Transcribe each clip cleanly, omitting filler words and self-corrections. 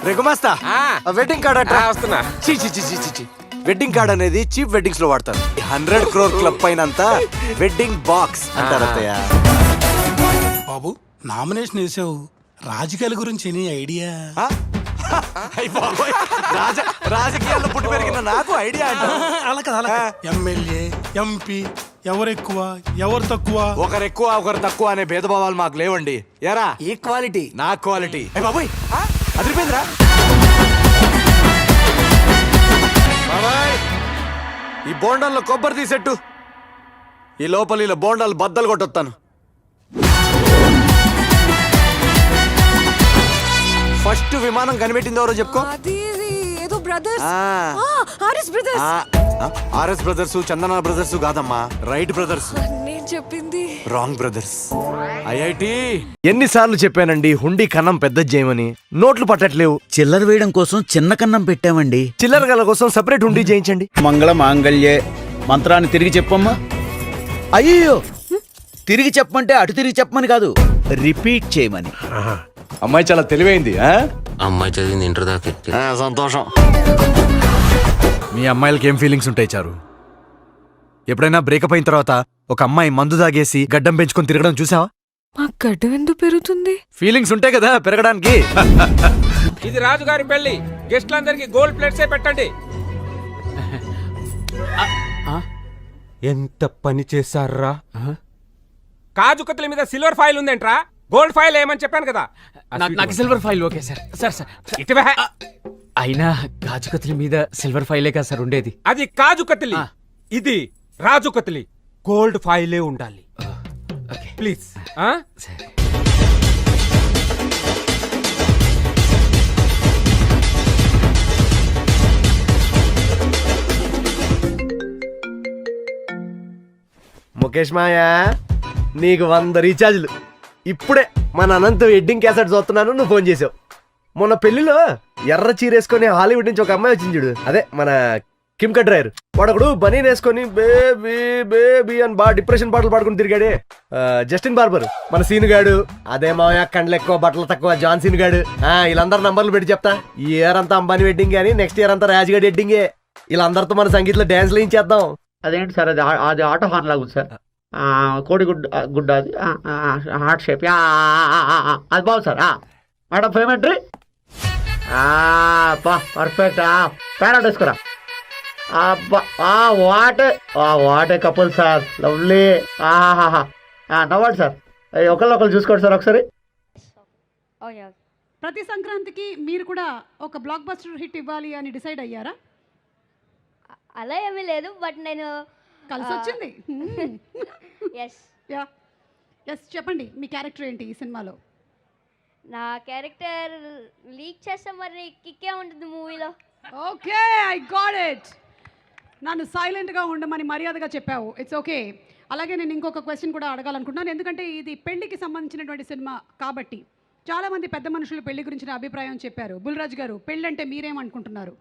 రేగుమాస్తా wedding card అట్రా. వస్తున్నా. చి wedding card అనేది చీప్ వెడ్డింగ్స్ లో వాడతారు. 100 crore క్లబ్ పైన అంతా వెడ్డింగ్ బాక్స్ అంటారు అత్తయ్య. బాబు నామినేషన్ వేసావు, రాజకీయాల గురించి ఎనీ ఐడియా? అయ్ బాబోయ్, రాజకీయాల్లో పుట్టి పెరిగిన నాకు ఐడియా అంటే అలా కదా, అలా ఎమ్మెల్యే ఎంపీ ఎవరు ఎక్కువ ఎవరు తక్కువ? ఒకరు ఎక్కువ ఒకరు తక్కువ అనే భేదభావాలు మాకు లేవండి. ఎరా ఈక్వాలిటీ. నా క్వాలిటీ. అయ్ బాబోయ్ అదిరిపోయిందిరా. బాబాయ్ ఈ బోండాల్లో కొబ్బరి తీసెట్టు. ఈ లోపల ఇలా బోండాలు బద్దలు కొట్టొస్తాను. ఫస్ట్ విమానం కనిపెట్టింది ఎవరో చెప్పుకో. ఏదో brothers. RS brothers. RS brothers, Chandana brothers కాదమ్మా, రైట్ బ్రదర్స్. నేను చెప్పింది రాంగ్ బ్రదర్స్. ఐఐటి ఎన్నిసార్లు చెప్పానండి హుండీ కన్నం పెద్ద చేయమని, నోట్లు పట్టట్లేవు. చిల్లర వేయడం కోసం చిన్న కన్నం పెట్టామండి. చిల్లర గల కోసం సెపరేట్ హుండీ చేయించండి. మంగళ మాంగళ్యే మంత్రాన్ని తిరిగి చెప్పమ్మా. అయ్యో తిరిగి చెప్పమంటే అటు తిరిగి చెప్పమని కాదు, రిపీట్ చేయమని. అమ్మాయి చాలా తెలివైంది. అమ్మాయి చదివింది ఇంటర్ దాకా. సంతోషం. మీ అమ్మాయిలకి ఏం ఫీలింగ్స్ ఉంటాయి చారు? ఎప్పుడైనా బ్రేకప్ అయిన తర్వాత ఒక అమ్మాయి మందు తాగేసి గడ్డం పెంచుకొని తిరగడం చూసావా? మా గడ్డం ఎందుకు పెరుగుతుంది? ఫీలింగ్స్ ఉంటాయి కదా పెరగడానికి. ఇది రాజుగారి పెళ్లి, గెస్ట్లందరికి గోల్డ్ ప్లేట్సే పెట్టండి. ఎంత పని చేశారా? కాజు కత్తుల మీద సిల్వర్ ఫాయిల్ ఉందేంట్రా? గోల్డ్ ఫాయిల్ ఏమని చెప్పాను కదా. నాకు silver file okay sir. Sir ఇటువే. అయినా గాజు కత్తుల మీద సిల్వర్ ఫైలే కదా సార్ ఉండేది. అది కాజు కత్తిలి, ఇది రాజు కత్తిలి. గోల్డ్ ఫాయిలే ఉండాలి ప్లీజ్. ముఖేష్ మాయా నీకు 100 రీఛార్జ్లు. ఇప్పుడే మన అనంత వెడ్డింగ్ క్యాసెట్ చూస్తున్నాను, నువ్వు ఫోన్ చేసావు. మొన్న పెళ్లిలో ఎర్ర చీరేసుకొని హాలీవుడ్ నుంచి ఒక అమ్మాయి వచ్చింది చూడు, అదే మన కిమ్ కట్రాయర్. వాడొకడు బనీన్ వేసుకొని బేబీ బేబీ అని బాగా డిప్రెషన్ పాటలు పాడుకుని తిరిగాడే. జస్టిన్ బార్బర్ మన సీన్ గాడు. అదే మాయా కండ్లు ఎక్కువ బట్టలు తక్కువ జాన్ సీన్ గాడు. వీళ్ళందరూ నంబర్లు పెట్టి చెప్తా. ఈ ఇయర్ అంతా అంబానీ వెడ్డింగ్ కానీ నెక్స్ట్ ఇయర్ అంతా రాజ్గాడి వెడ్డింగే. వీళ్ళందరితో మన సంగీతంలో డాన్స్లు ఏం చేద్దాం. అదేంటి సార్, అది ఆటో హార్న్ లాగా ఉంది సార్. కోడి గుడ్డ అది హార్ట్ షేప్ అది బాగుంది సార్. మేడం పేమెంట్రీ పర్ఫెక్ట్. ప్యారెట్ వేసుకురా. What a couple sir, lovely. నవ్వండి సార్, ఒకళ్ళు చూసుకోండి సార్ ఒకసారి. ప్రతి సంక్రాంతికి మీరు కూడా ఒక బ్లాక్ బస్టర్ హిట్ ఇవ్వాలి అని డిసైడ్ అయ్యారా? అలా ఏమీ లేదు, బట్ నేను కలిసి వచ్చింది. ఎస్ చెప్పండి మీ క్యారెక్టర్ ఏంటి ఈ సినిమాలో? నా క్యారెక్టర్ లీక్ చేస్తే మరి కిక్కే ఉంటుంది మూవీలో. Okay, I got it. నన్ను సైలెంట్గా ఉండమని మర్యాదగా చెప్పావు. It's okay. అలాగే నేను ఇంకొక క్వశ్చన్ కూడా అడగాలనుకుంటున్నాను, ఎందుకంటే ఇది పెళ్లికి సంబంధించినటువంటి సినిమా కాబట్టి చాలామంది పెద్ద మనుషులు పెళ్లి గురించిన అభిప్రాయం చెప్పారు. బుల్రాజ్ గారు, పెళ్ళంటే మీరేమనుకుంటున్నారు?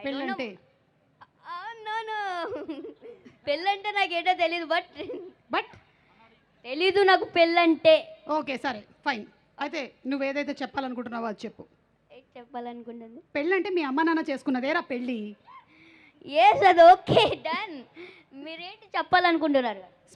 పెళ్ళంటే పెళ్ళంటే నాకేటో తెలీదు, బట్ తెలీదు నాకు పెళ్ళంటే. ఓకే సరే ఫైన్. అయితే నువ్వు ఏదైతే చెప్పాలనుకుంటున్నావో అది చెప్పు. చెప్పాలనుకుంటుంది పెళ్ళంటే మీ అమ్మ నాన్న చేసుకున్నదేరా పెళ్ళి. ఎస్, అది ఓకే, డన్. మీరేంటి చెప్పాలనుకుంటున్నారు?